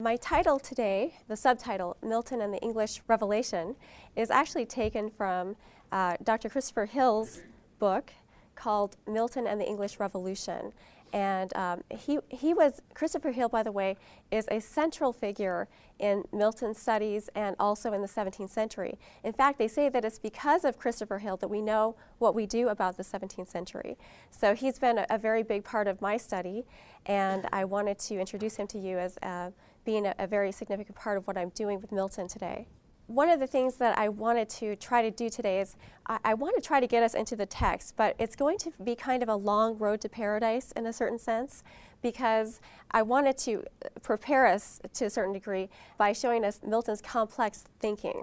My title today, the subtitle, Milton and the English Revelation, is actually taken from Dr. Christopher Hill's book called Milton and the English Revolution. And Christopher Hill, by the way, is a central figure in Milton's studies and also in the 17th century. In fact, they say that it's because of Christopher Hill that we know what we do about the 17th century. So he's been a very big part of my study, and I wanted to introduce him to you as being a very significant part of what I'm doing with Milton today. One of the things that I wanted to try to do today is I want to try to get us into the text, but it's going to be kind of a long road to paradise in a certain sense, because I wanted to prepare us to a certain degree by showing us Milton's complex thinking.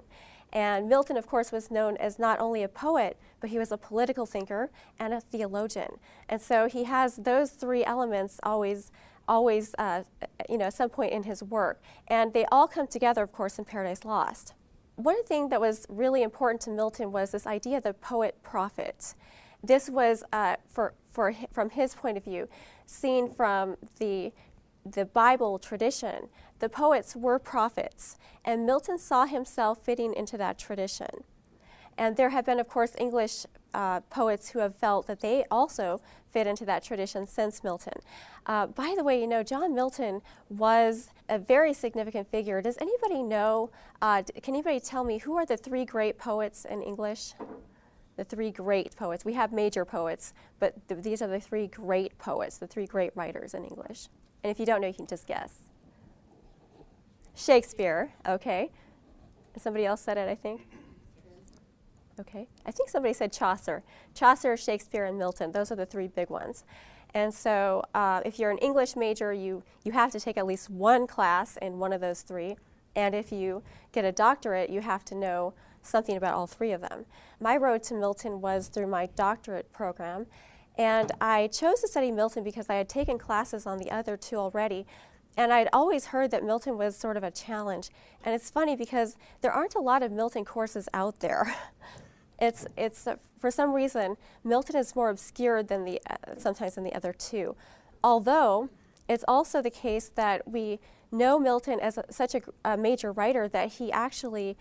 And Milton, of course, was known as not only a poet, but he was a political thinker and a theologian. And so he has those three elements always at some point in his work. And they all come together, of course, in Paradise Lost. One thing that was really important to Milton was this idea of the poet-prophet. This was, from his point of view, seen from the Bible tradition. The poets were prophets, and Milton saw himself fitting into that tradition. And there have been, of course, English poets who have felt that they also fit into that tradition since Milton. By the way, John Milton was a very significant figure. Does anybody know, can anybody tell me who are the three great poets in English? The three great poets. We have major poets, but these are the three great poets, the three great writers in English. And if you don't know, you can just guess. Shakespeare, okay. Somebody else said it, I think. Okay, I think somebody said Chaucer. Chaucer, Shakespeare, and Milton, those are the three big ones. And so if you're an English major, you have to take at least one class in one of those three. And if you get a doctorate, you have to know something about all three of them. My road to Milton was through my doctorate program. And I chose to study Milton because I had taken classes on the other two already. And I'd always heard that Milton was sort of a challenge. And it's funny because there aren't a lot of Milton courses out there. It's for some reason, Milton is more obscure than sometimes than the other two. Although, it's also the case that we know Milton as such a major writer that he actually,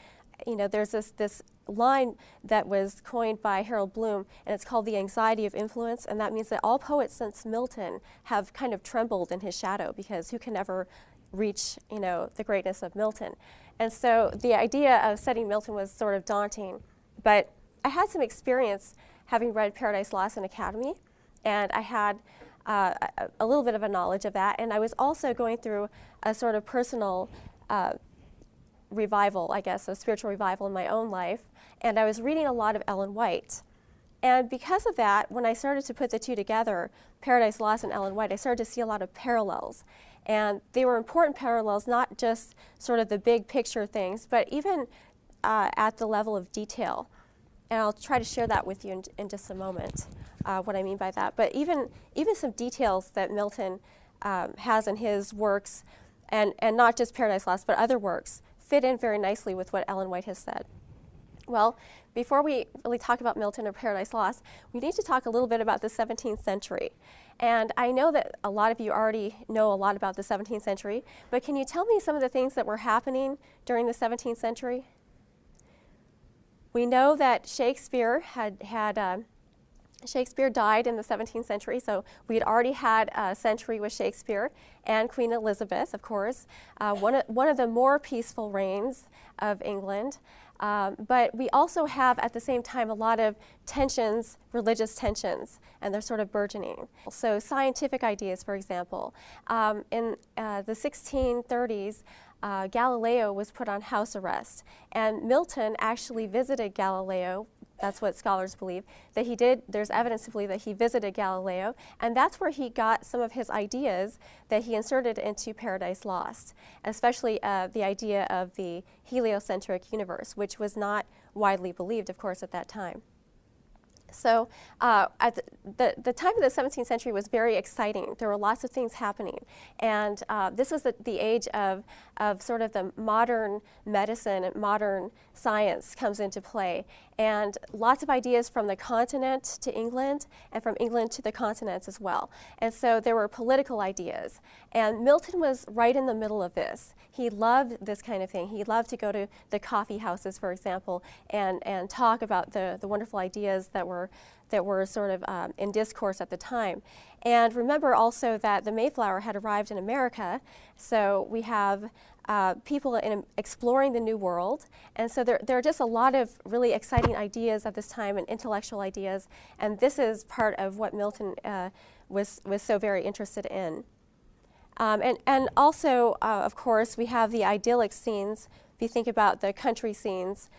there's this line that was coined by Harold Bloom, and it's called the anxiety of influence, and that means that all poets since Milton have kind of trembled in his shadow, because who can ever reach, the greatness of Milton? And so the idea of studying Milton was sort of daunting, but I had some experience having read Paradise Lost in Academy, and I had a little bit of a knowledge of that, and I was also going through a sort of personal revival, I guess, a spiritual revival in my own life, and I was reading a lot of Ellen White. And because of that, when I started to put the two together, Paradise Lost and Ellen White, I started to see a lot of parallels. And they were important parallels, not just sort of the big picture things, but even at the level of detail. And I'll try to share that with you in just a moment, what I mean by that. But even some details that Milton has in his works, and not just Paradise Lost, but other works, fit in very nicely with what Ellen White has said. Well, before we really talk about Milton or Paradise Lost, we need to talk a little bit about the 17th century. And I know that a lot of you already know a lot about the 17th century, but can you tell me some of the things that were happening during the 17th century? We know that Shakespeare Shakespeare died in the 17th century, so we had already had a century with Shakespeare and Queen Elizabeth, of course, one of the more peaceful reigns of England. But we also have, at the same time, a lot of tensions, religious tensions, and they're sort of burgeoning. So scientific ideas, for example. In the 1630s, Galileo was put on house arrest, and Milton actually visited Galileo. That's what scholars believe, that he did. There's evidence to believe that he visited Galileo, and that's where he got some of his ideas that he inserted into Paradise Lost, especially the idea of the heliocentric universe, which was not widely believed, of course, at that time. So at the time of the 17th century was very exciting. There were lots of things happening. And this was the age of sort of the modern medicine and modern science comes into play. and lots of ideas from the continent to England and from England to the continents as well. And so there were political ideas. And Milton was right in the middle of this. He loved this kind of thing. He loved to go to the coffee houses, for example, and talk about the wonderful ideas that were sort of in discourse at the time. And remember also that the Mayflower had arrived in America, so we have people exploring the New World, and so there are just a lot of really exciting ideas at this time and intellectual ideas, and this is part of what Milton was so very interested in. And also, of course, we have the idyllic scenes. If you think about the country scenes,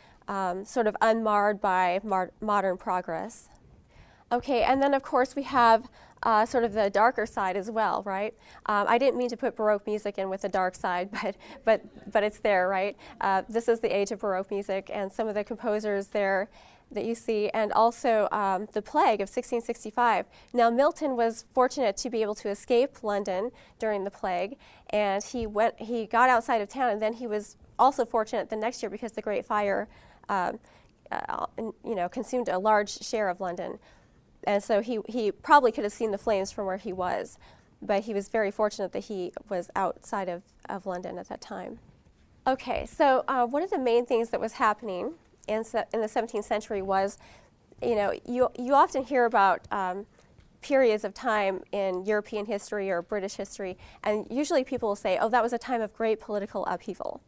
sort of unmarred by modern progress. Okay, and then of course we have sort of the darker side as well, right? I didn't mean to put Baroque music in with the dark side, but it's there, right? This is the age of Baroque music, and some of the composers there that you see, and also the plague of 1665. Now Milton was fortunate to be able to escape London during the plague, and he got outside of town, and then he was also fortunate the next year because the Great Fire consumed a large share of London. And so he probably could have seen the flames from where he was, but he was very fortunate that he was outside of London at that time. Okay, so one of the main things that was happening in the 17th century was, you often hear about periods of time in European history or British history, and usually people will say, oh, that was a time of great political upheaval.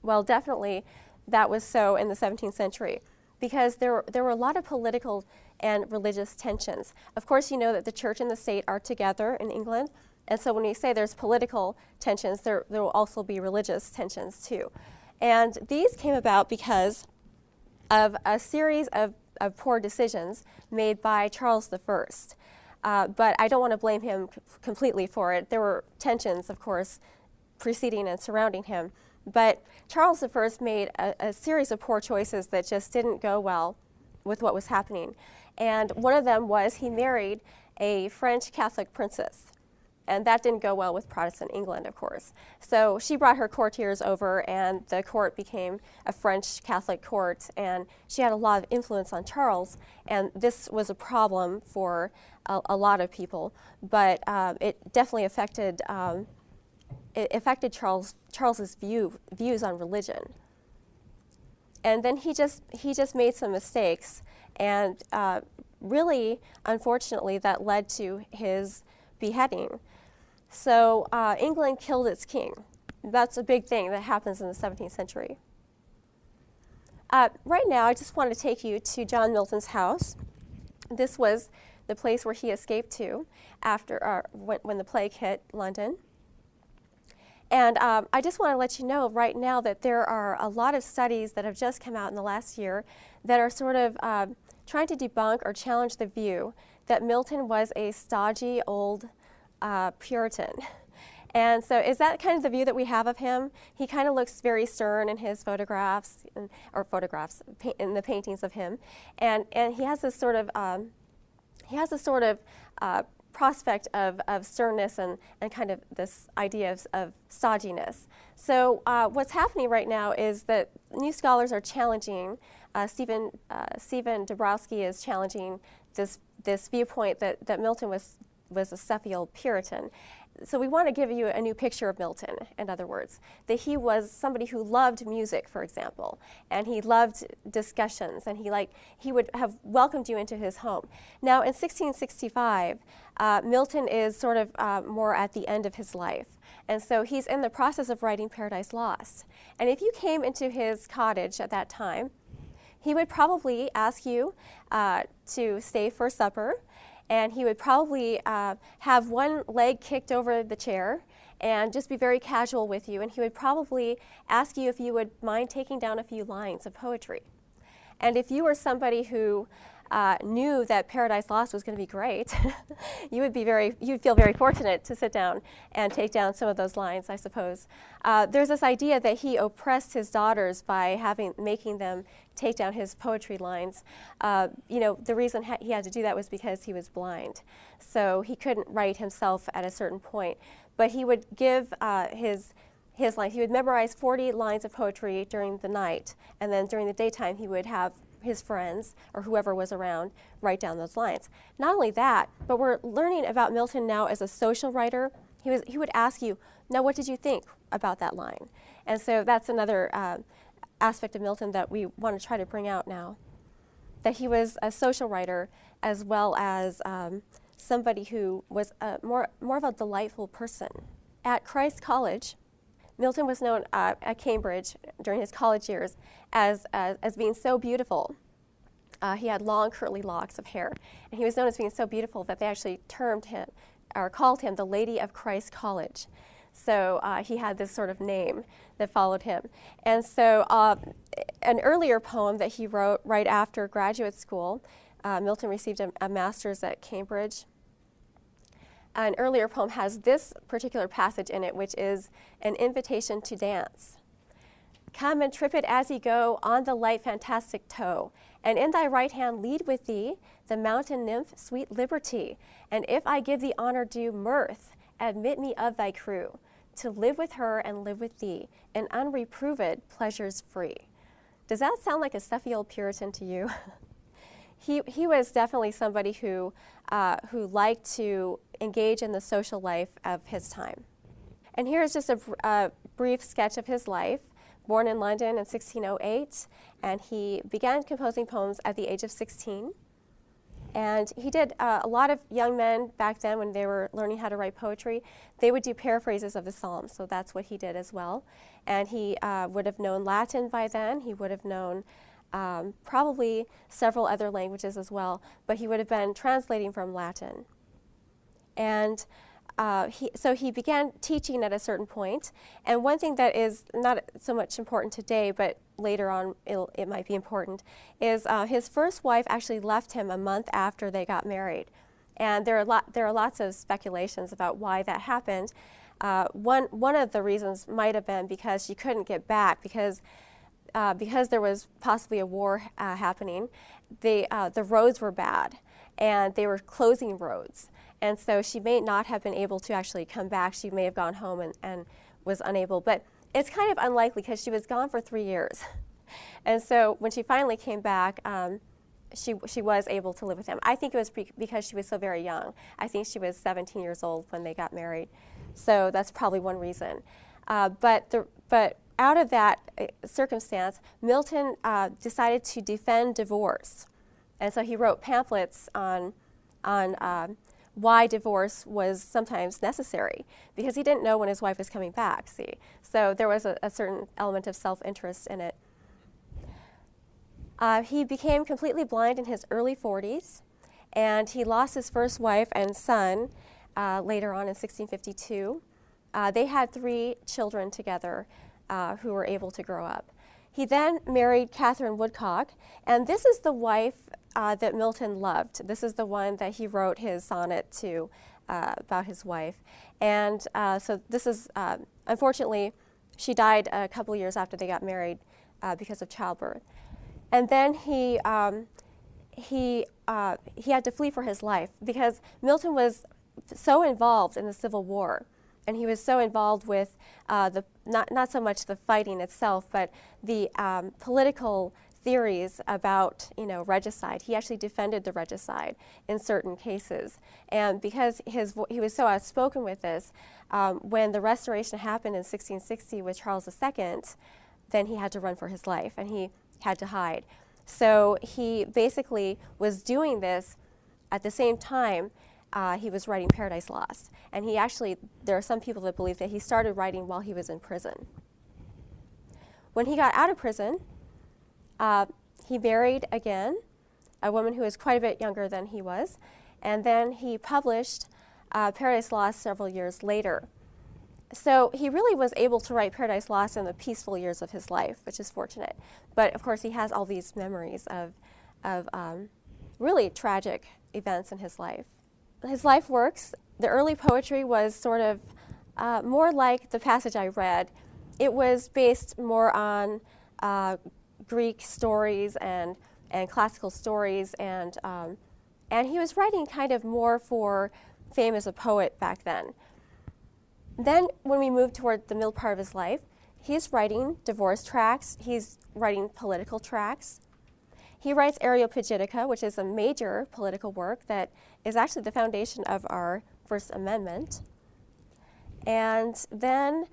Well, definitely that was so in the 17th century, because there were a lot of political and religious tensions. Of course, you know that the church and the state are together in England, and so when we say there's political tensions, there will also be religious tensions too. And these came about because of a series of poor decisions made by Charles I. But I don't want to blame him completely for it. There were tensions, of course, preceding and surrounding him. But Charles I made a series of poor choices that just didn't go well with what was happening. And one of them was he married a French Catholic princess. And that didn't go well with Protestant England, of course. So she brought her courtiers over, and the court became a French Catholic court, and she had a lot of influence on Charles, and this was a problem for a lot of people, but it definitely affected Charles's views on religion. And then he just made some mistakes, and really, unfortunately, that led to his beheading. So England killed its king. That's a big thing that happens in the 17th century. Right now, I just want to take you to John Milton's house. This was the place where he escaped to after when the plague hit London. And I just want to let you know right now that there are a lot of studies that have just come out in the last year that are sort of trying to debunk or challenge the view that Milton was a stodgy old Puritan. And so is that kind of the view that we have of him? He kind of looks very stern in his photographs, in the paintings of him. And he has this sort of, prospect of sternness and kind of this idea of stodginess. So what's happening right now is that new scholars are challenging, Stephen Dabrowski is challenging this viewpoint that Milton was a stuffy old Puritan. So we want to give you a new picture of Milton, in other words, that he was somebody who loved music, for example, and he loved discussions, and he would have welcomed you into his home. Now, in 1665, Milton is sort of more at the end of his life, and so he's in the process of writing Paradise Lost. And if you came into his cottage at that time, he would probably ask you to stay for supper, and he would probably have one leg kicked over the chair and just be very casual with you, and he would probably ask you if you would mind taking down a few lines of poetry. And if you were somebody who knew that Paradise Lost was going to be great, you'd feel very fortunate to sit down and take down some of those lines, I suppose. There's this idea that he oppressed his daughters by making them take down his poetry lines. The reason he had to do that was because he was blind. So he couldn't write himself at a certain point. But he would give his lines. He would memorize 40 lines of poetry during the night, and then during the daytime he would have his friends or whoever was around write down those lines. Not only that, but we're learning about Milton now as a social writer. He would ask you, now what did you think about that line? And so that's another aspect of Milton that we want to try to bring out now, that he was a social writer as well as somebody who was more of a delightful person. At Christ College, Milton was known at Cambridge during his college years as being so beautiful. He had long curly locks of hair, and he was known as being so beautiful that they actually termed him or called him the Lady of Christ College. So he had this sort of name that followed him. And so an earlier poem that he wrote right after graduate school, Milton received a master's at Cambridge. An earlier poem has this particular passage in it, which is an invitation to dance. Come and trip it as ye go on the light fantastic toe, and in thy right hand lead with thee the mountain nymph sweet Liberty, and if I give thee honor due mirth, admit me of thy crew, to live with her and live with thee, in unreproved pleasures free. Does that sound like a stuffy old Puritan to you? He was definitely somebody who liked to engage in the social life of his time. And here's just a brief sketch of his life. Born in London in 1608, and he began composing poems at the age of 16. And he did a lot of young men back then when they were learning how to write poetry, they would do paraphrases of the Psalms, so that's what he did as well. And he would have known Latin by then. He would have known probably several other languages as well, but he would have been translating from Latin. And so he began teaching at a certain point. And one thing that is not so much important today, but later on it might be important, is his first wife actually left him a month after they got married. And there are lots of speculations about why that happened. One of the reasons might have been because she couldn't get back, because there was possibly a war happening. The roads were bad, and they were closing roads. And so she may not have been able to actually come back. She may have gone home and was unable. But it's kind of unlikely because she was gone for 3 years. And so when she finally came back, she was able to live with him. I think it was because she was so very young. I think she was 17 years old when they got married. So that's probably one reason. But out of that circumstance, Milton decided to defend divorce. And so he wrote pamphlets on why divorce was sometimes necessary, because he didn't know when his wife was coming back, see. So there was a certain element of self-interest in it. He became completely blind in his early 40s, and he lost his first wife and son later on in 1652. They had 3 children together who were able to grow up. He then married Catherine Woodcock, and this is the wife that Milton loved. This is the one that he wrote his sonnet to about his wife. And so this is, unfortunately, she died a couple of years after they got married because of childbirth. And then he had to flee for his life because Milton was so involved in the Civil War. And he was so involved with not so much the fighting itself, but the political theories about regicide. He actually defended the regicide in certain cases. And because he was so outspoken with this, when the Restoration happened in 1660 with Charles II, then he had to run for his life and he had to hide. So he basically was doing this at the same time he was writing Paradise Lost. And there are some people that believe that he started writing while he was in prison. When he got out of prison, he married again a woman who was quite a bit younger than he was, and then he published Paradise Lost several years later. So he really was able to write Paradise Lost in the peaceful years of his life, which is fortunate. But of course he has all these memories of really tragic events in his life. His life works, the early poetry was sort of more like the passage I read. It was based more on Greek stories and classical stories, and he was writing kind of more for fame as a poet back then. Then when we move toward the middle part of his life, he's writing divorce tracts, he's writing political tracts, He writes Areopagitica, which is a major political work that is actually the foundation of our First Amendment. And then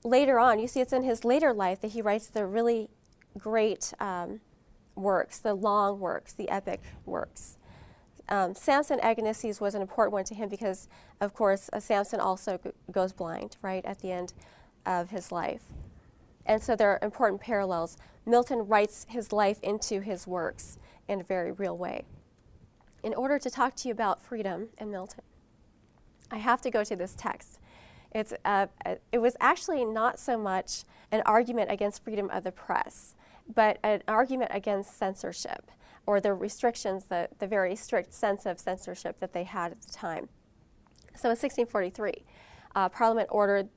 later on, you see it's in his later life that he writes the really great works, the long works, the epic works. Samson Agonistes was an important one to him because, of course, Samson also goes blind, right, at the end of his life. And so there are important parallels. Milton writes his life into his works in a very real way. In order to talk to you about freedom in Milton, I have to go to this text. It was actually not so much an argument against freedom of the press, but an argument against censorship, or the restrictions, the very strict sense of censorship that they had at the time. So in 1643, Parliament ordered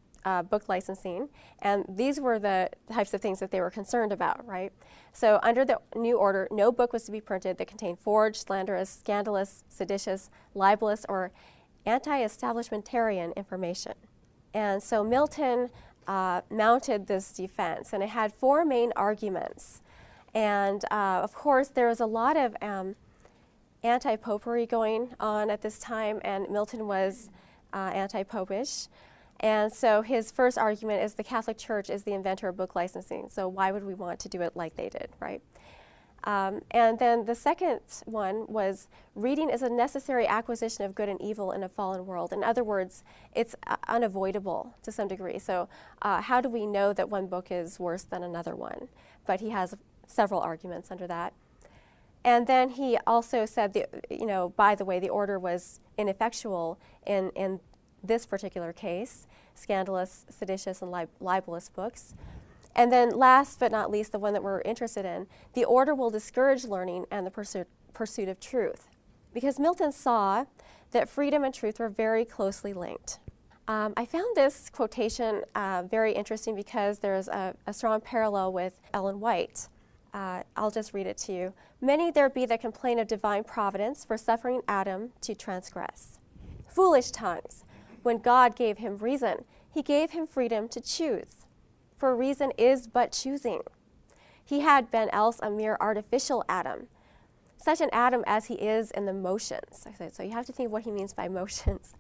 book licensing, and these were the types of things that they were concerned about, right? So under the new order, no book was to be printed that contained forged, slanderous, scandalous, seditious, libelous, or anti-establishmentarian information. And so Milton mounted this defense, and it had four main arguments. And of course, there was a lot of anti-popery going on at this time, and Milton was anti-popish. And so his first argument is the Catholic Church is the inventor of book licensing, so why would we want to do it like they did, right? And then the second one was reading is a necessary acquisition of good and evil in a fallen world. In other words, it's unavoidable to some degree. So how do we know that one book is worse than another one? But he has several arguments under that. And then he also said, by the way, the order was ineffectual in this particular case, scandalous, seditious, and libelous books. And then last but not least, the one that we're interested in, the order will discourage learning and the pursuit of truth. Because Milton saw that freedom and truth were very closely linked. I found this quotation very interesting because there's a strong parallel with Ellen White. I'll just read it to you. Many there be that complain of divine providence for suffering Adam to transgress. Foolish tongues, when God gave him reason, he gave him freedom to choose. For reason is but choosing. He had been else a mere artificial Adam, such an Adam as he is in the motions. So you have to think of what he means by motions.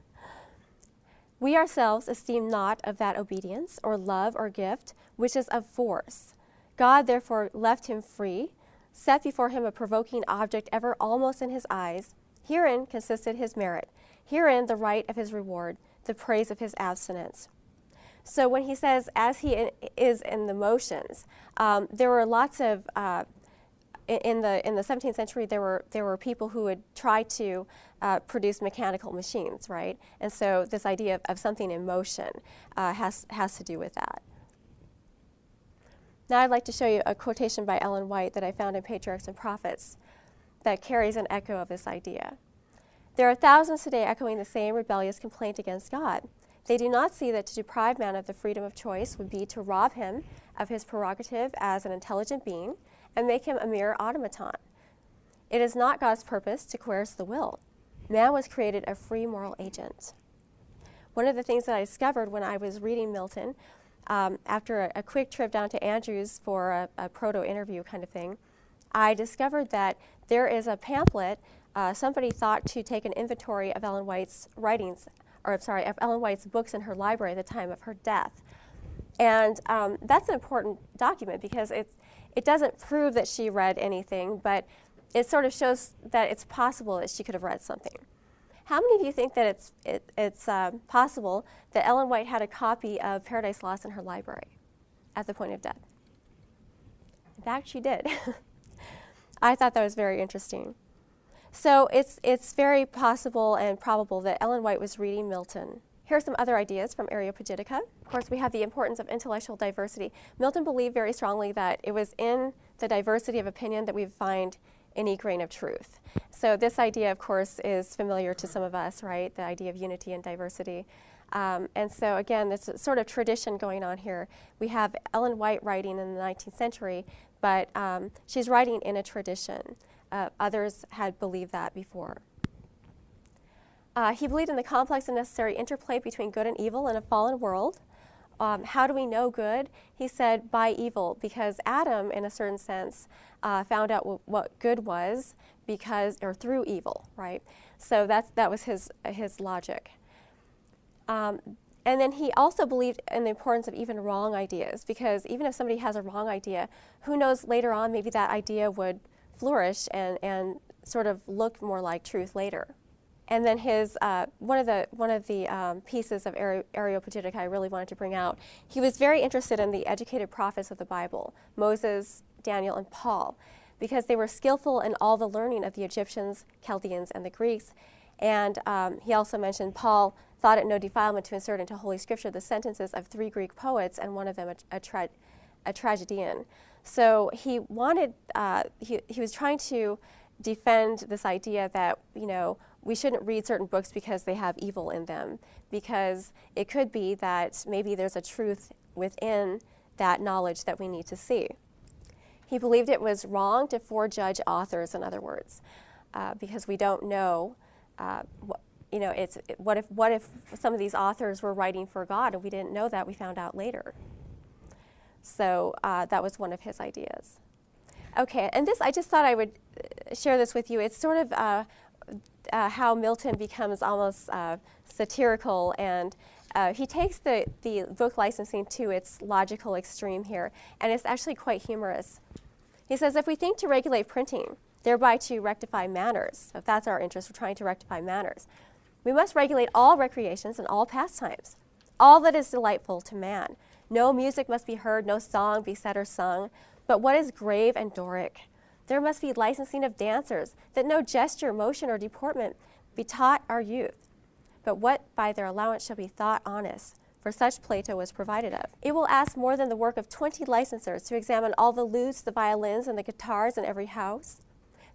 We ourselves esteem not of that obedience or love or gift which is of force. God therefore left him free, set before him a provoking object ever almost in his eyes. Herein consisted his merit, herein the right of his reward, the praise of his abstinence. So when he says, as he is in the motions, there were lots of, in the 17th century, there were people who would try to produce mechanical machines, right? And so this idea of something in motion has to do with that. Now I'd like to show you a quotation by Ellen White that I found in Patriarchs and Prophets that carries an echo of this idea. There are thousands today echoing the same rebellious complaint against God. They do not see that to deprive man of the freedom of choice would be to rob him of his prerogative as an intelligent being and make him a mere automaton. It is not God's purpose to coerce the will. Man was created a free moral agent. One of the things that I discovered when I was reading Milton, after a quick trip down to Andrews for a proto-interview kind of thing, I discovered that there is a pamphlet. Somebody thought to take an inventory of Ellen White's writings, of Ellen White's books in her library at the time of her death. And that's an important document because it doesn't prove that she read anything, but it sort of shows that it's possible that she could have read something. How many of you think that it's possible that Ellen White had a copy of Paradise Lost in her library at the point of death? In fact, she did. I thought that was very interesting. So it's very possible and probable that Ellen White was reading Milton. Here are some other ideas from Areopagitica. Of course, we have the importance of intellectual diversity. Milton believed very strongly that it was in the diversity of opinion that we find any grain of truth. So this idea, of course, is familiar to some of us, right? The idea of unity and diversity. And so again, there's a sort of tradition going on here. We have Ellen White writing in the 19th century, but she's writing in a tradition. Others had believed that before. He believed in the complex and necessary interplay between good and evil in a fallen world. how do we know good? He said by evil, because Adam, in a certain sense, found out what good was through evil, right? So that was his logic. And then he also believed in the importance of even wrong ideas, because even if somebody has a wrong idea, who knows, later on maybe that idea would flourish and sort of look more like truth later. And then his one of the pieces of Areopagitica I really wanted to bring out, he was very interested in the educated prophets of the Bible, Moses, Daniel, and Paul, because they were skillful in all the learning of the Egyptians, Chaldeans, and the Greeks. And he also mentioned Paul thought it no defilement to insert into Holy Scripture the sentences of 3 Greek poets, and one of them a tragedian. So he wanted, he was trying to defend this idea that, we shouldn't read certain books because they have evil in them, because it could be that maybe there's a truth within that knowledge that we need to see. He believed it was wrong to forejudge authors, in other words, because we don't know. What if some of these authors were writing for God and we didn't know that? We found out later. So that was one of his ideas. Okay, and this, I just thought I would share this with you. It's sort of how Milton becomes almost satirical, and he takes the book licensing to its logical extreme here, and it's actually quite humorous. He says, if we think to regulate printing, thereby to rectify manners, if that's our interest, we're trying to rectify manners, we must regulate all recreations and all pastimes, all that is delightful to man. No music must be heard, no song be said or sung, but what is grave and Doric. There must be licensing of dancers, that no gesture, motion, or deportment be taught our youth, but what by their allowance shall be thought honest, for such Plato was provided of. It will ask more than the work of 20 licensers to examine all the lutes, the violins, and the guitars in every house.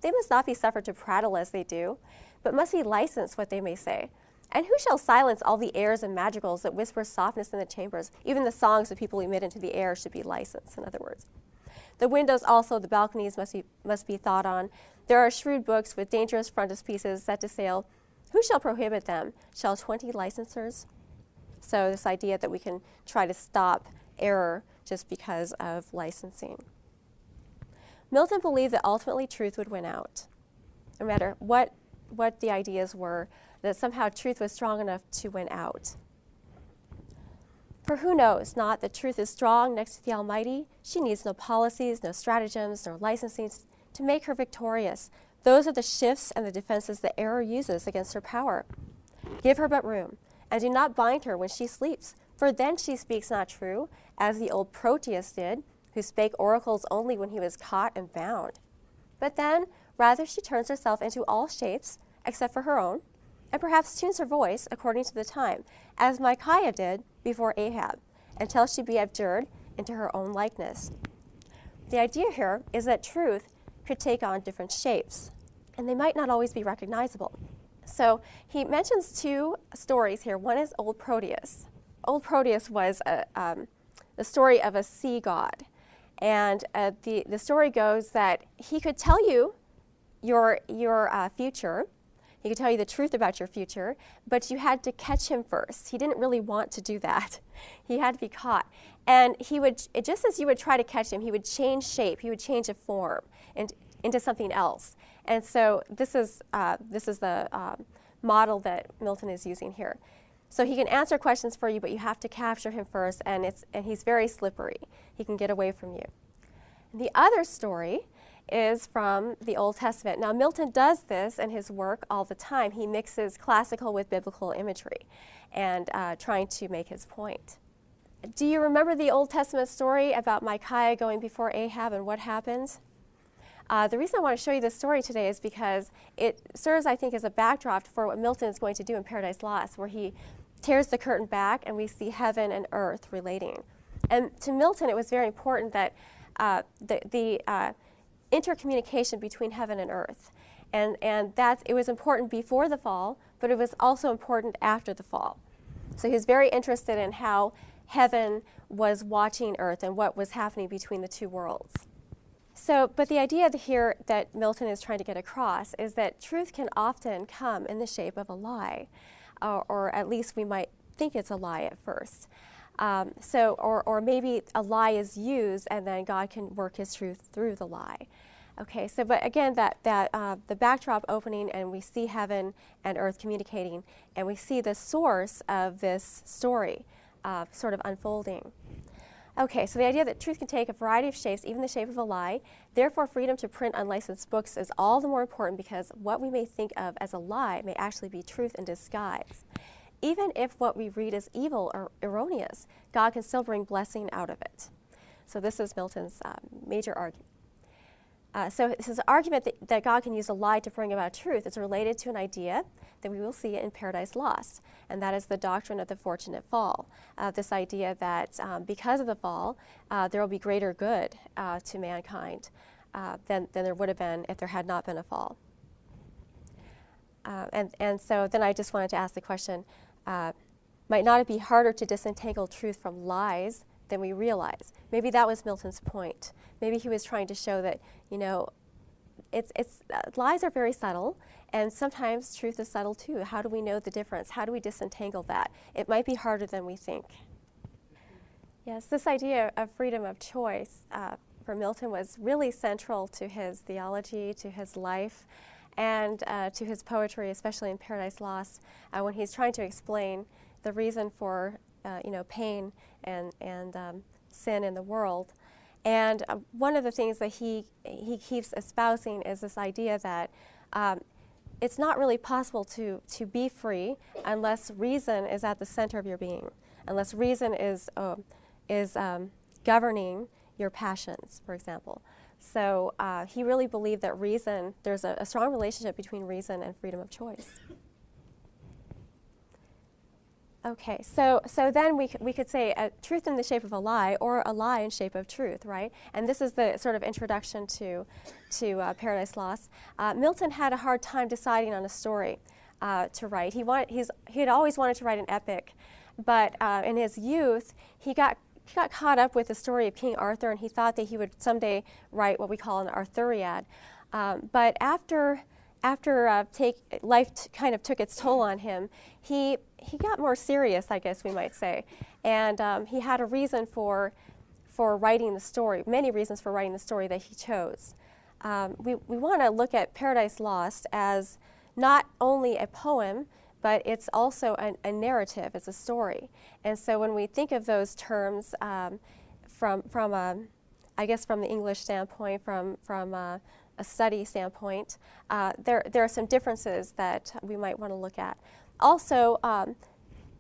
They must not be suffered to prattle as they do, but must be licensed what they may say. And who shall silence all the airs and madrigals that whisper softness in the chambers? Even the songs that people emit into the air should be licensed, in other words. The windows also, the balconies must be thought on. There are shrewd books with dangerous frontispieces set to sale. Who shall prohibit them? Shall 20 licensers? So this idea that we can try to stop error just because of licensing. Milton believed that ultimately truth would win out. No matter what the ideas were, that somehow truth was strong enough to win out. For who knows not that truth is strong next to the Almighty? She needs no policies, no stratagems, nor licensings to make her victorious. Those are the shifts and the defenses that error uses against her power. Give her but room, and do not bind her when she sleeps, for then she speaks not true, as the old Proteus did, who spake oracles only when he was caught and bound. But then, rather she turns herself into all shapes, except for her own, and perhaps tunes her voice according to the time, as Micaiah did before Ahab, until she be abjured into her own likeness. The idea here is that truth could take on different shapes, and they might not always be recognizable. So he mentions 2 stories here. One is Old Proteus. Old Proteus was the story of a sea god, and the story goes that he could tell you your future. He could tell you the truth about your future, but you had to catch him first. He didn't really want to do that. He had to be caught. And he would, just as you would try to catch him, he would change shape. He would change a form into something else. And so this is the model that Milton is using here. So he can answer questions for you, but you have to capture him first, and he's very slippery. He can get away from you. And the other story is from the Old Testament. Now, Milton does this in his work all the time. He mixes classical with biblical imagery and trying to make his point. Do you remember the Old Testament story about Micaiah going before Ahab and what happened? The reason I want to show you this story today is because it serves, I think, as a backdrop for what Milton is going to do in Paradise Lost, where he tears the curtain back and we see heaven and earth relating. And to Milton, it was very important that the intercommunication between heaven and earth. And it was important before the fall, but it was also important after the fall. So he was very interested in how heaven was watching earth and what was happening between the 2 worlds. So, but the idea here that Milton is trying to get across is that truth can often come in the shape of a lie, or at least we might think it's a lie at first. Or maybe a lie is used and then God can work his truth through the lie. Okay, so but again, the backdrop opening, and we see heaven and earth communicating, and we see the source of this story sort of unfolding. Okay, so the idea that truth can take a variety of shapes, even the shape of a lie. Therefore, freedom to print unlicensed books is all the more important, because what we may think of as a lie may actually be truth in disguise. Even if what we read is evil or erroneous, God can still bring blessing out of it. So this is Milton's major argument. So this is an argument that God can use a lie to bring about truth. It's related to an idea that we will see in Paradise Lost, and that is the doctrine of the fortunate fall. This idea that because of the fall, there will be greater good to mankind than there would have been if there had not been a fall. And so then I just wanted to ask the question, might not it be harder to disentangle truth from lies than we realize? Maybe that was Milton's point. Maybe he was trying to show that, lies are very subtle, and sometimes truth is subtle too. How do we know the difference? How do we disentangle that? It might be harder than we think. Yes, this idea of freedom of choice for Milton was really central to his theology, to his life, and to his poetry, especially in Paradise Lost, when he's trying to explain the reason for pain and sin in the world. And one of the things that he keeps espousing is this idea that it's not really possible to be free unless reason is at the center of your being, unless reason is governing your passions, for example. So he really believed that reason, there's a strong relationship between reason and freedom of choice. Okay, so then we could say a truth in the shape of a lie, or a lie in shape of truth, right? And this is the sort of introduction to Paradise Lost. Milton had a hard time deciding on a story to write. He had always wanted to write an epic, but in his youth he got caught up with the story of King Arthur, and he thought that he would someday write what we call an Arthuriad. But after life kind of took its toll on him, he got more serious, I guess we might say, and he had a reason for writing the story, many reasons for writing the story that he chose. We want to look at Paradise Lost as not only a poem, but it's also a narrative, it's a story. And so when we think of those terms from the English standpoint, from a study standpoint, there are some differences that we might want to look at. Also,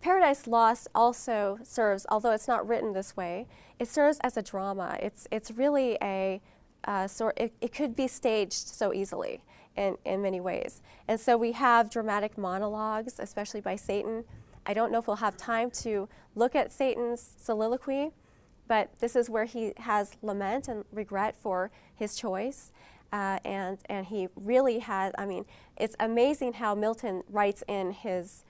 Paradise Lost also serves, although it's not written this way, it serves as a drama. It's really it could be staged so easily in many ways. And so we have dramatic monologues, especially by Satan. I don't know if we'll have time to look at Satan's soliloquy, but this is where he has lament and regret for his choice. And he really has, it's amazing how Milton writes in his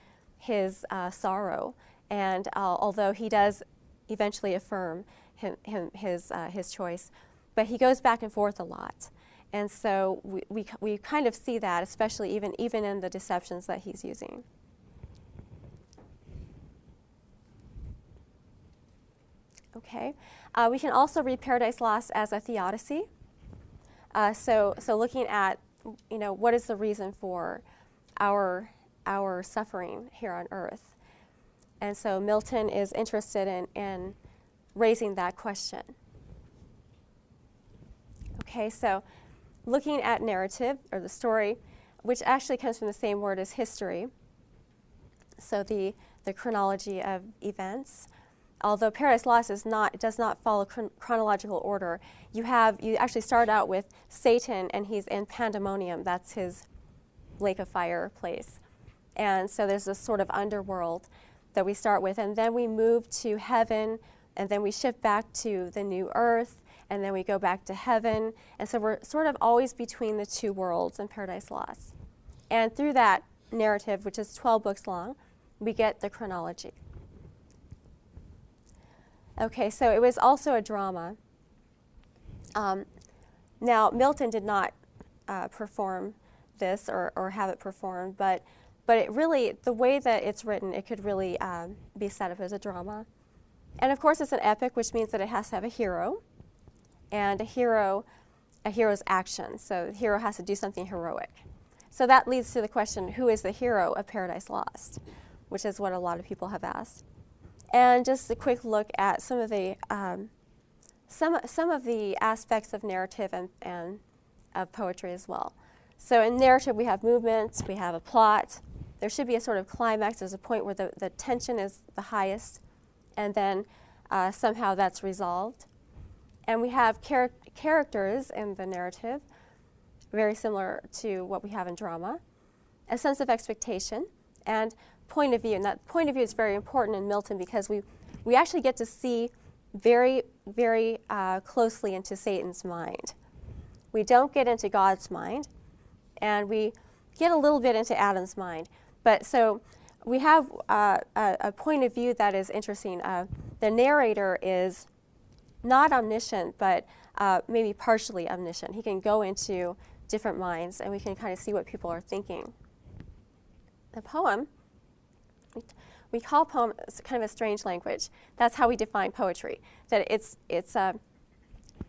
sorrow. And although he does eventually affirm his choice, but he goes back and forth a lot. And so we kind of see that, especially even in the deceptions that he's using. Okay, we can also read Paradise Lost as a theodicy. So looking at, what is the reason for our suffering here on earth? And so Milton is interested in raising that question. Okay, so looking at narrative, or the story, which actually comes from the same word as history, so the chronology of events. Although Paradise Lost does not follow chronological order, you actually start out with Satan, and he's in Pandemonium. That's his lake of fire place. And so there's this sort of underworld that we start with, and then we move to heaven, and then we shift back to the new earth, and then we go back to heaven. And so we're sort of always between the two worlds in Paradise Lost. And through that narrative, which is 12 books long, we get the chronology. Okay, so it was also a drama. Now, Milton did not perform this or have it performed, but it really, the way that it's written, it could really be set up as a drama. And of course, it's an epic, which means that it has to have a hero, and a hero's action. So the hero has to do something heroic. So that leads to the question, who is the hero of Paradise Lost, which is what a lot of people have asked. And just a quick look at some of the aspects of narrative and of poetry as well. So in narrative, we have movements, we have a plot. There should be a sort of climax. There's a point where the tension is the highest, and then somehow that's resolved. And we have characters in the narrative, very similar to what we have in drama, a sense of expectation, and point of view. And that point of view is very important in Milton because we actually get to see very, very closely into Satan's mind. We don't get into God's mind, and we get a little bit into Adam's mind. But so we have a point of view that is interesting. The narrator is not omniscient, but maybe partially omniscient. He can go into different minds, and we can kind of see what people are thinking. The poem, we call poem kind of a strange language. That's how we define poetry. That it's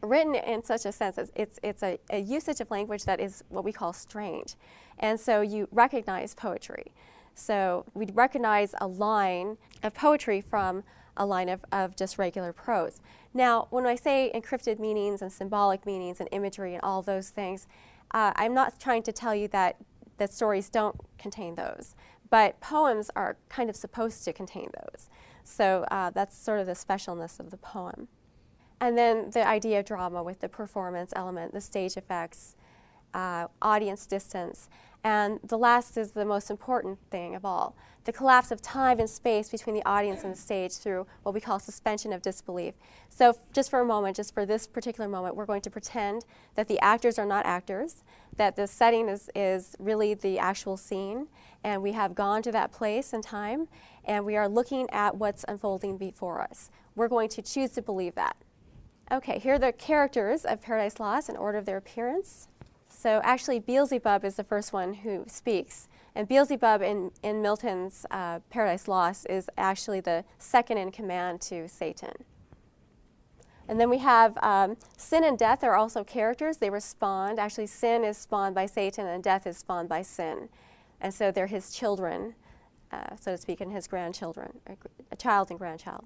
written in such a sense as it's a usage of language that is what we call strange. And so you recognize poetry. So we'd recognize a line of poetry from a line of just regular prose. Now, when I say encrypted meanings and symbolic meanings and imagery and all those things, I'm not trying to tell you that stories don't contain those, but poems are kind of supposed to contain those. So that's sort of the specialness of the poem. And then the idea of drama with the performance element, the stage effects, audience distance. And the last is the most important thing of all, the collapse of time and space between the audience and the stage through what we call suspension of disbelief. So just for a moment, just for this particular moment, we're going to pretend that the actors are not actors, that the setting is really the actual scene, and we have gone to that place and time, and we are looking at what's unfolding before us. We're going to choose to believe that. Okay, here are the characters of Paradise Lost in order of their appearance. So actually, Beelzebub is the first one who speaks. And Beelzebub in Milton's Paradise Lost is actually the second in command to Satan. And then we have sin and death are also characters. They respond. Actually, sin is spawned by Satan and death is spawned by sin. And so they're his children, so to speak, and his grandchildren, a child and grandchild.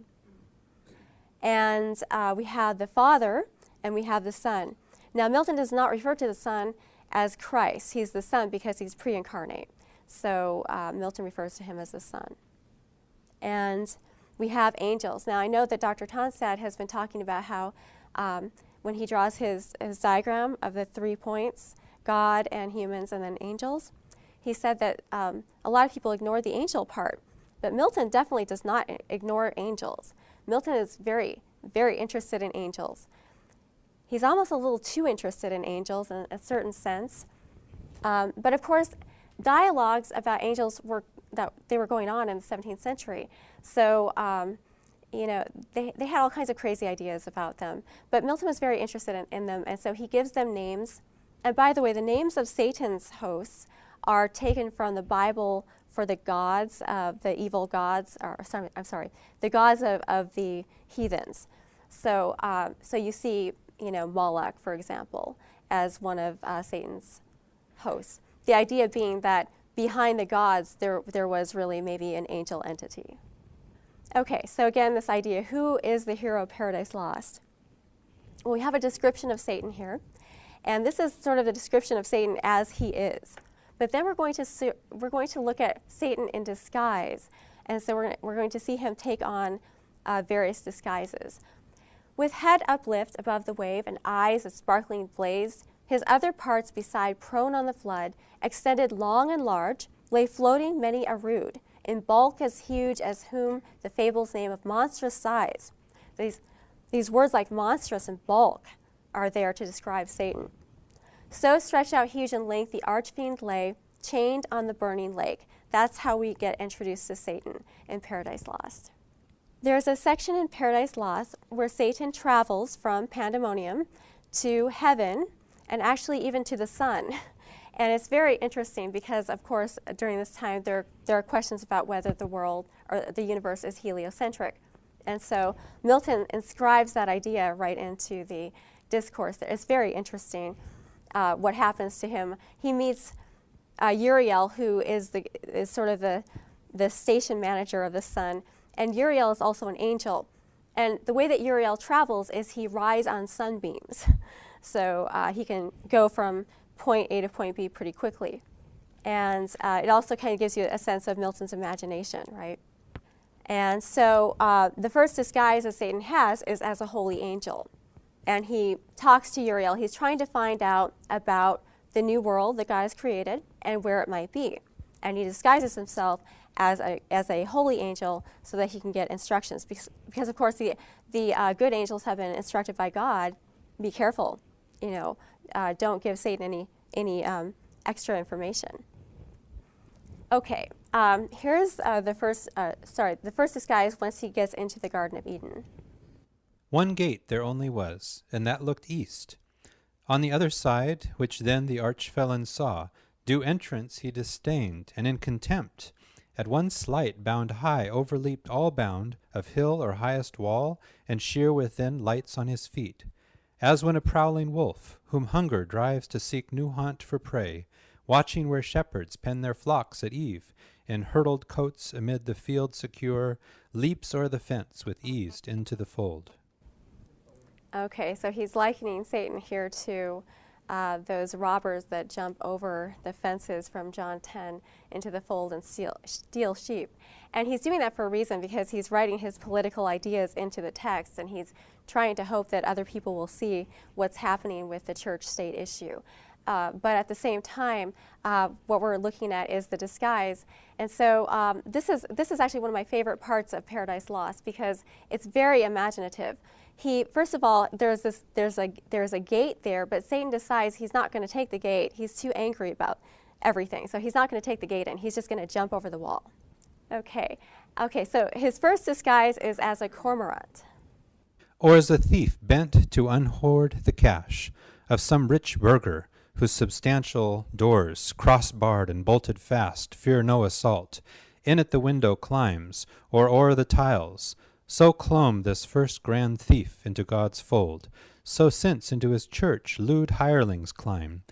And we have the Father and we have the Son. Now, Milton does not refer to the Son as Christ. He's the Son because he's pre-incarnate. So Milton refers to him as the Son. And we have angels. Now, I know that Dr. Tonstad has been talking about how when he draws his diagram of the 3 points, God and humans and then angels, he said that a lot of people ignore the angel part. But Milton definitely does not ignore angels. Milton is very, very interested in angels. He's almost a little too interested in angels in a certain sense. But of course, dialogues about angels were going on in the 17th century. So, they had all kinds of crazy ideas about them. But Milton was very interested in them, and so he gives them names. And by the way, the names of Satan's hosts are taken from the Bible for the gods, the evil gods, the gods of the heathens. So, so you see, Moloch, for example, as one of Satan's hosts. The idea being that behind the gods, there was really maybe an angel entity. Okay, so again, this idea, who is the hero of Paradise Lost? Well, we have a description of Satan here, and this is sort of the description of Satan as he is. But then we're going to look at Satan in disguise, and so we're going to see him take on various disguises. With head uplift above the wave and eyes of sparkling blaze, his other parts beside prone on the flood, extended long and large, lay floating many a rood, in bulk as huge as whom the fables name of monstrous size. These words like monstrous and bulk are there to describe Satan. So stretched out huge in length, the archfiend lay, chained on the burning lake. That's how we get introduced to Satan in Paradise Lost. There's a section in Paradise Lost where Satan travels from Pandemonium to heaven, and actually even to the sun. And it's very interesting because, of course, during this time there are questions about whether the world or the universe is heliocentric. And so Milton inscribes that idea right into the discourse. It's very interesting what happens to him. He meets Uriel, who is sort of the station manager of the sun, and Uriel is also an angel. And the way that Uriel travels is he rides on sunbeams. So he can go from point A to point B pretty quickly. And it also kind of gives you a sense of Milton's imagination, right? And so the first disguise that Satan has is as a holy angel. And he talks to Uriel. He's trying to find out about the new world that God has created and where it might be. And he disguises himself as a holy angel so that he can get instructions. Because of course, the good angels have been instructed by God, be careful, don't give Satan any extra information. Okay, here's the first disguise once he gets into the Garden of Eden. One gate there only was, and that looked east. On the other side, which then the arch-felon saw, due entrance he disdained, and in contempt, at one slight bound high overleaped all bound of hill or highest wall, and sheer within lights on his feet, as when a prowling wolf, whom hunger drives to seek new haunt for prey, watching where shepherds pen their flocks at eve, in hurdled coats amid the field secure, leaps o'er the fence with ease into the fold. Okay, so he's likening Satan here to those robbers that jump over the fences from John 10 into the fold and steal sheep. And he's doing that for a reason, because he's writing his political ideas into the text, and he's trying to hope that other people will see what's happening with the church-state issue. But at the same time, what we're looking at is the disguise. And so this is actually one of my favorite parts of Paradise Lost, because it's very imaginative. First of all, there's a gate there, but Satan decides he's not going to take the gate. He's too angry about everything, so he's not going to take the gate in. He's just going to jump over the wall. Okay, so his first disguise is as a cormorant. Or as a thief bent to unhoard the cash of some rich burgher, whose substantial doors, cross-barred and bolted fast, fear no assault, in at the window climbs, or o'er the tiles. So clomb this first grand thief into God's fold, so since into his church lewd hirelings climb.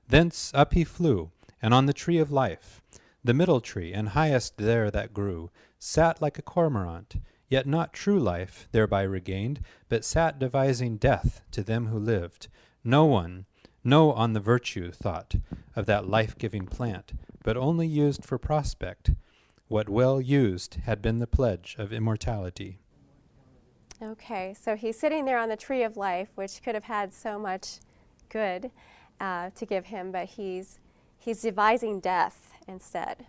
Thence up he flew, and on the tree of life, the middle tree and highest there that grew, sat like a cormorant, yet not true life thereby regained, but sat devising death to them who lived. No on the virtue thought of that life-giving plant, but only used for prospect. What well used had been the pledge of immortality. Okay, so he's sitting there on the tree of life, which could have had so much good to give him, but he's devising death instead.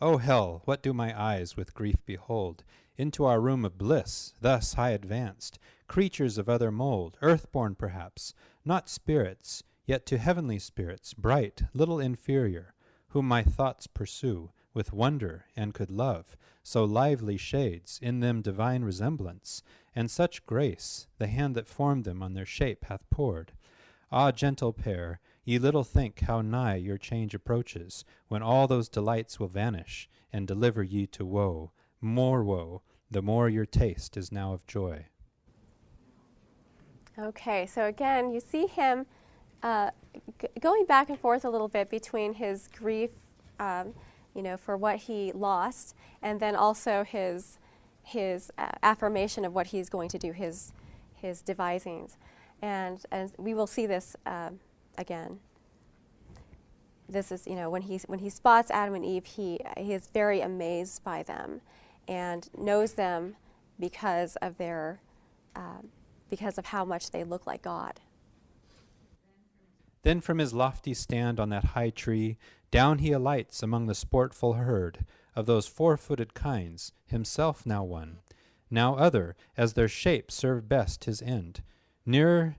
O hell, what do my eyes with grief behold? Into our room of bliss, thus high advanced, creatures of other mould, earthborn perhaps, not spirits, yet to heavenly spirits, bright, little inferior, whom my thoughts pursue with wonder and could love, so lively shades, in them divine resemblance, and such grace, the hand that formed them on their shape hath poured. Ah, gentle pair, ye little think how nigh your change approaches, when all those delights will vanish, and deliver ye to woe, the more your taste is now of joy. Okay, so again, you see him going back and forth a little bit between his grief, for what he lost, and then also his affirmation of what he's going to do, his devisings, and we will see this again. This is when he spots Adam and Eve, he is very amazed by them, and knows them because of how much they look like God. Then from his lofty stand on that high tree, down he alights among the sportful herd of those four-footed kinds, himself now one, now other, as their shape served best his end, nearer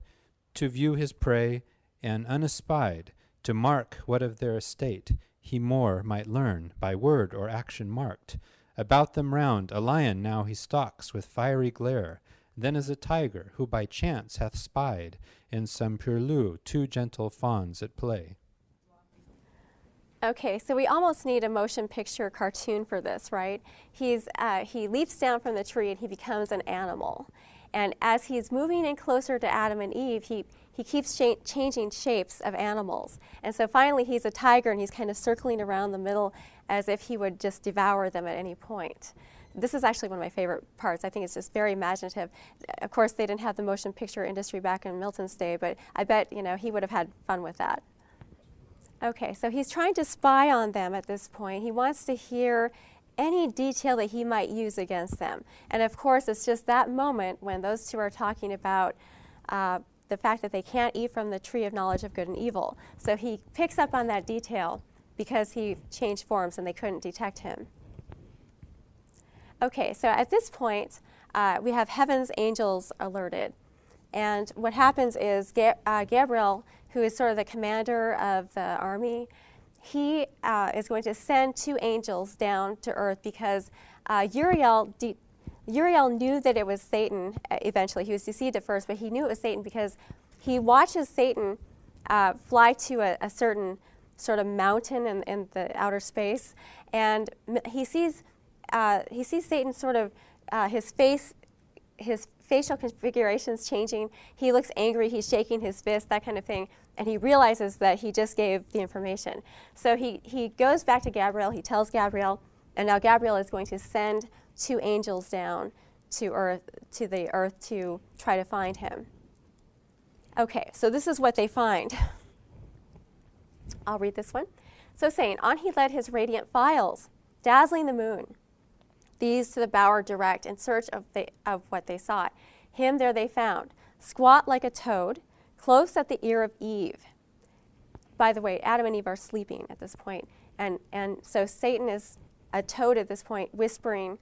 to view his prey, and unespied, to mark what of their estate he more might learn, by word or action marked. About them round a lion now he stalks with fiery glare, then as a tiger, who by chance hath spied in some purlieu two gentle fawns at play. Okay, so we almost need a motion picture cartoon for this, right? He leaps down from the tree and he becomes an animal. And as he's moving in closer to Adam and Eve, he keeps changing shapes of animals. And so finally he's a tiger and he's kind of circling around the middle as if he would just devour them at any point. This is actually one of my favorite parts. I think it's just very imaginative. Of course, they didn't have the motion picture industry back in Milton's day, but I bet he would have had fun with that. Okay, so he's trying to spy on them at this point. He wants to hear any detail that he might use against them. And of course, it's just that moment when those two are talking about the fact that they can't eat from the tree of knowledge of good and evil. So he picks up on that detail because he changed forms and they couldn't detect him. Okay, so at this point, we have heaven's angels alerted. And what happens is Gabriel, who is sort of the commander of the army, he is going to send two angels down to earth because Uriel knew that it was Satan eventually. He was deceived at first, but he knew it was Satan because he watches Satan fly to a certain sort of mountain in the outer space, and he sees Satan sort of his facial configurations changing. He looks angry, he's shaking his fist, that kind of thing, and he realizes that he just gave the information. So he goes back to Gabriel, he tells Gabriel, and now Gabriel is going to send two angels down to the earth to try to find him. Okay, so this is what they find. I'll read this one. So saying, on he led his radiant files, dazzling the moon. These to the bower direct in search of what they sought. Him there they found, squat like a toad, close at the ear of Eve. By the way, Adam and Eve are sleeping at this point, and so Satan is a toad at this point, whispering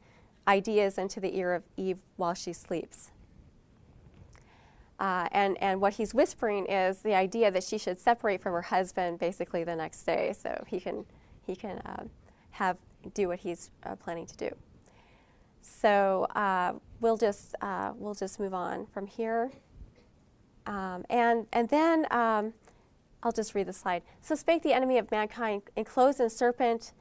ideas into the ear of Eve while she sleeps. And what he's whispering is the idea that she should separate from her husband basically the next day, so he can do what he's planning to do. So we'll just move on from here, and then I'll just read the slide. So spake the enemy of mankind, enclosed in serpent,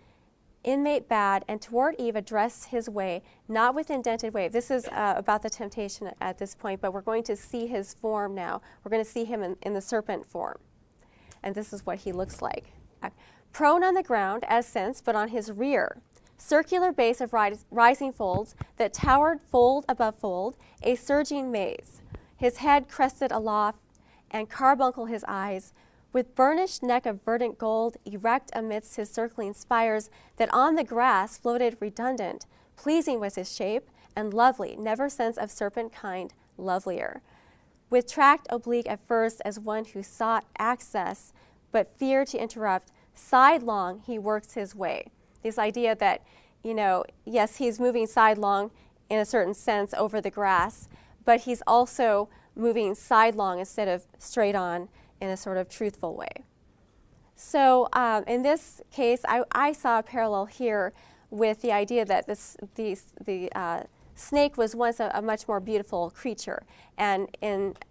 inmate bad, and toward Eve addressed his way, not with indented wave. This is about the temptation at this point, but we're going to see his form now. We're going to see him in the serpent form, and this is what he looks like. Prone on the ground, as since, but on his rear. Circular base of rising folds that towered fold above fold, a surging maze. His head crested aloft, and carbuncle his eyes, with burnished neck of verdant gold, erect amidst his circling spires, that on the grass floated redundant. Pleasing was his shape, and lovely, never since of serpent kind, lovelier. With tract oblique at first as one who sought access, but feared to interrupt, sidelong he works his way. This idea that, yes, he's moving sidelong in a certain sense over the grass, but he's also moving sidelong instead of straight on in a sort of truthful way. So in this case, I saw a parallel here with the idea that the snake was once a much more beautiful creature. And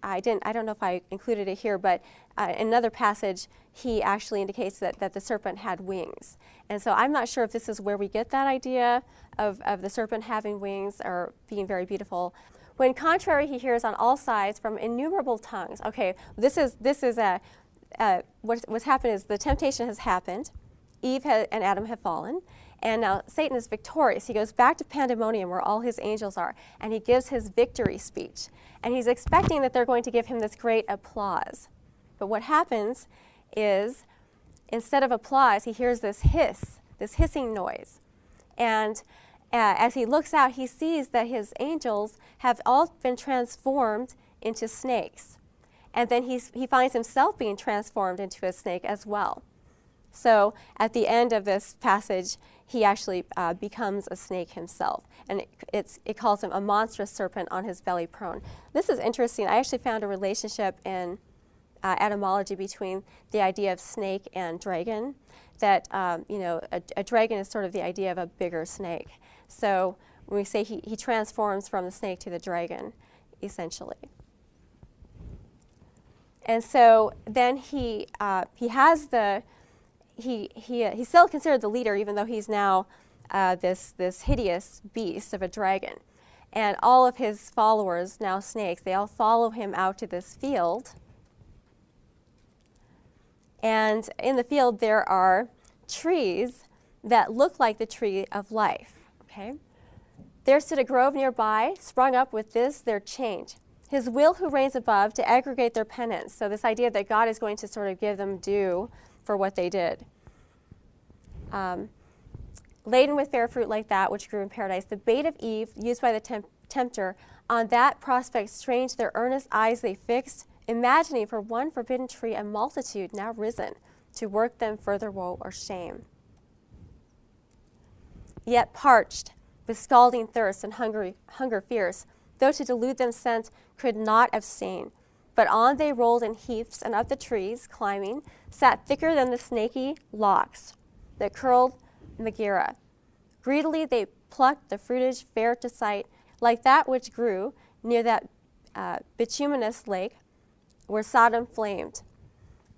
I don't know if I included it here, but in another passage, he actually indicates that the serpent had wings. And so I'm not sure if this is where we get that idea of the serpent having wings or being very beautiful. When contrary he hears on all sides from innumerable tongues. Okay, this is what's happened is the temptation has happened. Eve and Adam have fallen. And now Satan is victorious. He goes back to pandemonium where all his angels are, and he gives his victory speech. And he's expecting that they're going to give him this great applause. But what happens is, instead of applause, he hears this hissing noise. And as he looks out, he sees that his angels have all been transformed into snakes. And then he finds himself being transformed into a snake as well. So at the end of this passage, he actually becomes a snake himself. And it calls him a monstrous serpent on his belly prone. This is interesting. I actually found a relationship in etymology between the idea of snake and dragon, that a dragon is sort of the idea of a bigger snake. So when we say he transforms from the snake to the dragon, essentially. And so then he has he's still considered the leader, even though he's now this hideous beast of a dragon. And all of his followers, now snakes, they all follow him out to this field. And in the field there are trees that look like the tree of life. Okay? There stood a grove nearby, sprung up with this, their change. His will who reigns above to aggregate their penance. So this idea that God is going to sort of give them due for what they did. Laden with fair fruit like that which grew in paradise, the bait of Eve used by the tempter, on that prospect strange their earnest eyes they fixed, imagining for one forbidden tree a multitude now risen to work them further woe or shame. Yet parched with scalding thirst and hunger fierce, though to delude them sense could not abstain. But on they rolled in heaps, and up the trees, climbing, sat thicker than the snaky locks that curled Megara. Greedily they plucked the fruitage fair to sight, like that which grew near that bituminous lake where Sodom flamed.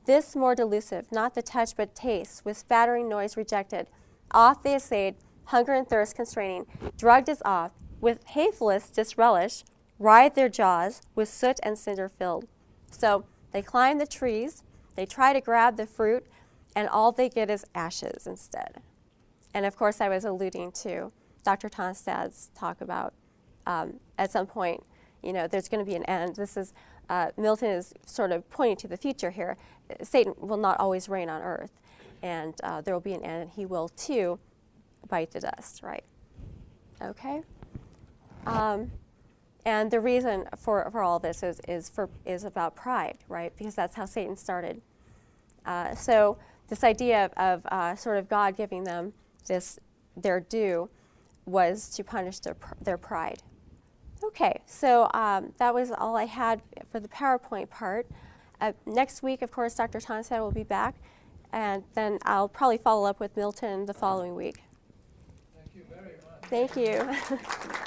This more delusive, not the touch but taste, with spattering noise rejected. Off they essayed, hunger and thirst constraining, drugged as oft, with hatefulest disrelish, writhed their jaws, with soot and cinder filled. So they climb the trees, they try to grab the fruit, and all they get is ashes instead. And of course I was alluding to Dr. Tonstad's talk about at some point, there's going to be an end. This is, Milton is sort of pointing to the future here. Satan will not always reign on earth, and there will be an end, and he will too bite the dust, right? Okay? And the reason for all this is about pride, right? Because that's how Satan started. So this idea of sort of God giving them their due was to punish their pride. Okay, so that was all I had for the PowerPoint part. Next week, of course, Dr. Tonstad will be back, and then I'll probably follow up with Milton the following week. Thank you very much. Thank you.